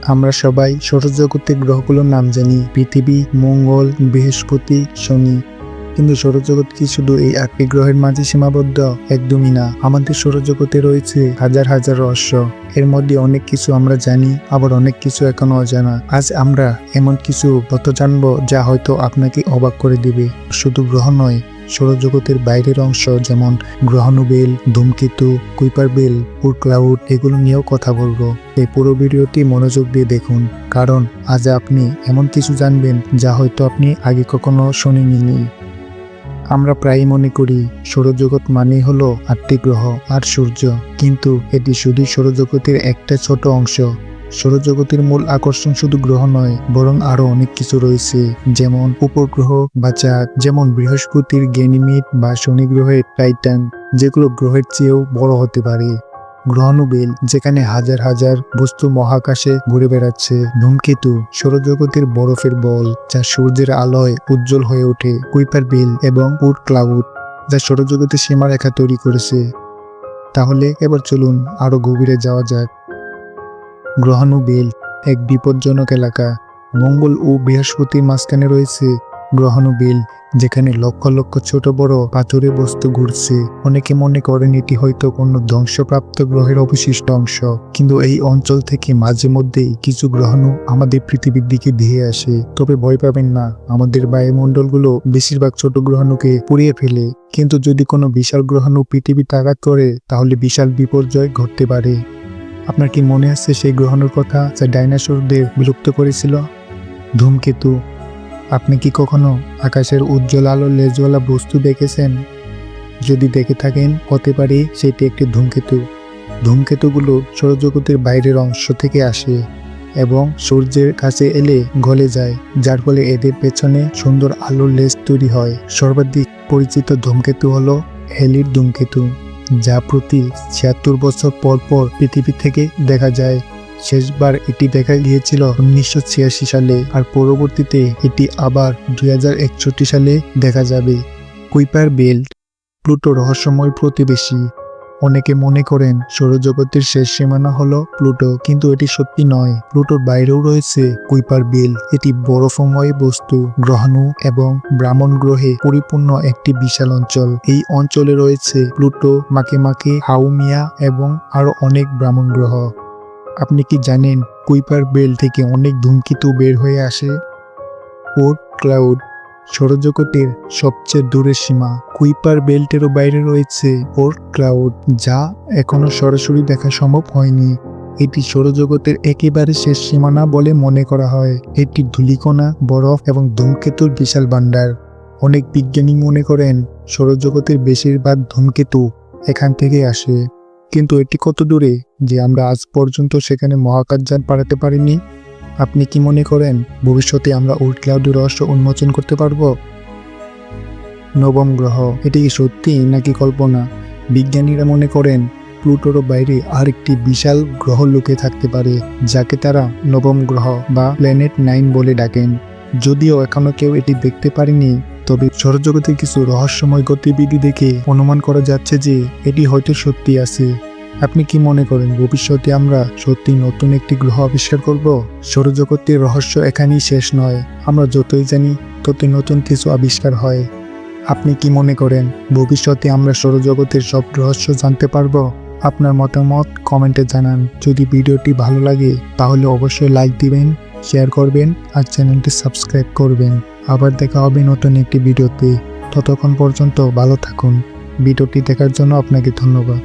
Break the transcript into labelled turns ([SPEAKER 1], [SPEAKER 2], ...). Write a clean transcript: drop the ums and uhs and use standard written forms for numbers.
[SPEAKER 1] আমরা সবাই সৌরজগতের গ্রহগুলোর নাম জানি, পৃথিবী, মঙ্গল, বৃহস্পতি, শনি। কিন্তু সৌরজগৎ কি শুধু এই 8টি গ্রহের মাঝে সীমাবদ্ধ? একদমই না। আমাদের সৌরজগতে রয়েছে হাজার হাজার রহস্য। এর মধ্যে অনেক কিছু আমরা জানি, আবার অনেক কিছু এখনো অজানা। আজ আমরা এমন কিছু তথ্য জানবো যা হয়তো আপনাকে অবাক করে দিবে। শুধু গ্রহ নয়, সৌরজগতের বাইরের অংশ যেমন গ্রহাণুবেল, ধূমকেতু, কুইপার বেল, উড ক্লাউড এগুলো নিয়েও কথা বলবো। এই পুরো ভিডিওটি মনোযোগ দিয়ে দেখুন, কারণ আজ আপনি এমন কিছু জানবেন যা হয়তো আপনি আগে কখনো শোনেননি। আমরা প্রায়ই মনে করি সৌরজগৎ মানেই হলো 8টি গ্রহ আর সূর্য, কিন্তু এটি শুধুই সৌরজগতের একটা ছোট অংশ। সৌরজগতের মূল আকর্ষণ শুধু গ্রহ নয়, বরং আরো অনেক কিছু রয়েছে, যেমন উপগ্রহ বা চাঁদ, যেমন বৃহস্পতির গ্যানিমিড বা শনি গ্রহের টাইটান, যেগুলো গ্রহের চেয়েও বড় হতে পারে। গ্রহাণুবেল, যেখানে হাজার হাজার বস্তু মহাকাশে ঘুরে বেড়াচ্ছে। ধূমকেতু, সৌরজগতের বরফের বল যা সূর্যের আলোয় উজ্জ্বল হয়ে ওঠে। কুইপার বেল এবং উড ক্লাউড, যা সৌরজগতের সীমারেখা তৈরি করেছে। তাহলে এবার চলুন আরো গভীরে যাওয়া যাক। গ্রহাণুবেল এক বিপজ্জনক এলাকা। মঙ্গল ও বৃহস্পতির মাঝখানে রয়েছে গ্রহাণুবেল, যেখানে লক্ষ লক্ষ ছোট বড় পাথুরে বস্তু ঘুরছে। অনেকে মনে করেন এটি হয়তো কোনো ধ্বংসপ্রাপ্ত গ্রহের অবশিষ্ট অংশ, কিন্তু এই অঞ্চল থেকে মাঝে মধ্যেই কিছু গ্রহাণু আমাদের পৃথিবীর দিকে ধেয়ে আসে। তবে ভয় পাবেন না, আমাদের বায়ুমণ্ডলগুলো বেশিরভাগ ছোট গ্রহাণুকে পুড়িয়ে ফেলে। কিন্তু যদি কোনো বিশাল গ্রহাণু পৃথিবীতে আঘাত করে, তাহলে বিশাল বিপর্যয় ঘটতে পারে। আপনার কি মনে আছে সেই গ্রহাণুর কথা যা ডাইনোসরদের বিলুপ্ত করেছিল? ধূমকেতু। আপনি কি কখনো আকাশের উজ্জ্বল আলোর লেজওয়ালা বস্তু দেখেছেন? যদি দেখে থাকেন, হতে পারে সেটি একটি ধূমকেতু। ধূমকেতুগুলো সৌরজগতের বাইরের অংশ থেকে আসে এবং সূর্যের কাছে এলে গলে যায়, যার ফলে এদের পেছনে সুন্দর আলোর লেজ তৈরি হয়। সর্বাধিক পরিচিত ধূমকেতু হলো হ্যালির ধূমকেতু, যা প্রতি 76 বছর পর পর পৃথিবী থেকে দেখা যায়। শেষবার এটি দেখা গিয়েছিল 1986 সালে, আর পরবর্তীতে এটি আবার 2061 সালে দেখা যাবে। কুইপার বেল্ট, প্লুটো রহস্যময় প্রতিবেশী। অনেকে মনে করেন সৌরজগতের শেষ সীমানা হলো প্লুটো, কিন্তু এটি সত্যি নয়। প্লুটোর বাইরেও রয়েছে কুইপার বেল। এটি বরফময় বস্তু, গ্রহাণু এবং ব্রাহ্মণ গ্রহে পরিপূর্ণ একটি বিশাল অঞ্চল। এই অঞ্চলে রয়েছে প্লুটো, মাকেমাকে, হাউমিয়া এবং আরো অনেক ব্রাহ্মণ গ্রহ। আপনি কি জানেন কুইপার বেল থেকে অনেক ধূমকেতু বের হয়ে আসে? উড ক্লাউড, সৌরজগতের সবচেয়ে দূরের সীমা। কুইপার বেল্টেরও বাইরে রয়েছে উড ক্লাউড, যা এখনো সরাসরি দেখা সম্ভব হয়নি। এটি সৌরজগতের একেবারে শেষ সীমানা বলে মনে করা হয়। এটি ধূলিকণা, বরফ এবং ধূমকেতুর বিশাল ভান্ডার। অনেক বিজ্ঞানী মনে করেন সৌরজগতের বেশিরভাগ ধূমকেতু এখান থেকে আসে, কিন্তু এটি কত দূরে যে আমরা আজ পর্যন্ত সেখানে মহাকাশযান পাঠাতে পারিনি? আপনি কি মনে করেন ভবিষ্যতে আমরা উড ক্লাউডের রহস্য উন্মোচন করতে পারবো? নবম গ্রহ, এটি কি সত্যি নাকি কল্পনা? বিজ্ঞানীরা মনে করেন প্লুটোর বাইরে আরেকটি বিশাল গ্রহ লুকিয়ে থাকতে পারে, যাকে তারা নবম গ্রহ বা প্ল্যানেট 9 বলে ডাকেন। যদিও এখনো কেউ এটি দেখতে পারেনি, তবে সৌরজগতের কিছু রহস্যময় গতিবিধি দেখে অনুমান করা যাচ্ছে যে এটি হয়তো সত্যি আছে। আপনি কি মনে করেন ভবিষ্যতে আমরা সত্যি নতুন একটি গ্রহ আবিষ্কার করব? সৌরজগতের রহস্য এখানেই শেষ নয়। আমরা যতই জানি ততই নতুন কিছু আবিষ্কার হয়। আপনি কি মনে করেন ভবিষ্যতে আমরা সৌরজগতের সব রহস্য জানতে পারবো? আপনার মতামত কমেন্টে জানান। যদি ভিডিওটি ভালো লাগে তাহলে অবশ্যই লাইক দিবেন, শেয়ার করবেন আর চ্যানেলটি সাবস্ক্রাইব করবেন। আবার দেখা হবে নতুন একটি ভিডিওতে। ততক্ষণ পর্যন্ত ভালো থাকুন। ভিডিওটি দেখার জন্য আপনাকে ধন্যবাদ।